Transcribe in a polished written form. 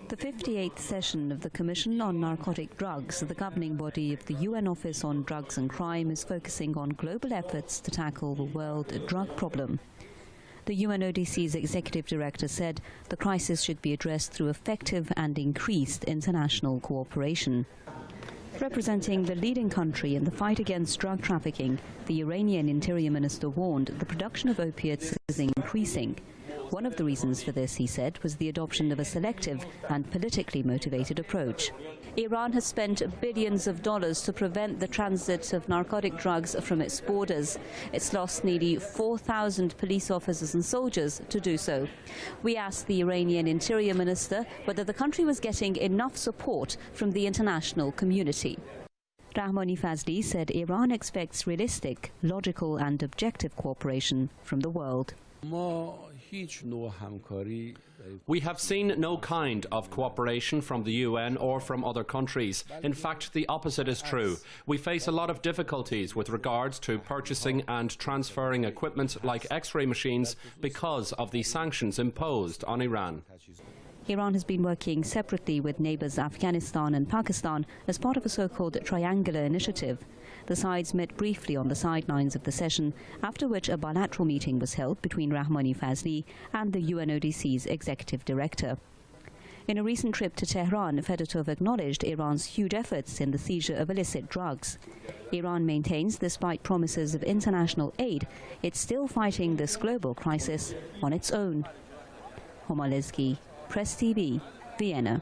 The 58th session of the Commission on Narcotic Drugs, the governing body of the UN Office on Drugs and Crime, is focusing on global efforts to tackle the world drug problem. The UNODC's executive director said the crisis should be addressed through effective and increased international cooperation. Representing the leading country in the fight against drug trafficking, the Iranian Interior Minister warned the production of opiates is increasing. One of the reasons for this, he said, was the adoption of a selective and politically motivated approach. Iran has spent billions of dollars to prevent the transit of narcotic drugs from its borders. It's lost nearly 4,000 police officers and soldiers to do so. We asked the Iranian Interior Minister whether the country was getting enough support from the international community. Rahmani Fazli said Iran expects realistic, logical and objective cooperation from the world. We have seen no kind of cooperation from the UN or from other countries. In fact, the opposite is true. We face a lot of difficulties with regards to purchasing and transferring equipment like X-ray machines because of the sanctions imposed on Iran. Iran has been working separately with neighbours Afghanistan and Pakistan as part of a so-called triangular initiative. The sides met briefly on the sidelines of the session, after which a bilateral meeting was held between Rahmani Fazli and the UNODC's executive director. In a recent trip to Tehran, Fedotov acknowledged Iran's huge efforts in the seizure of illicit drugs. Iran maintains, despite promises of international aid, it's still fighting this global crisis on its own. Homalezgi, Press TV, Vienna.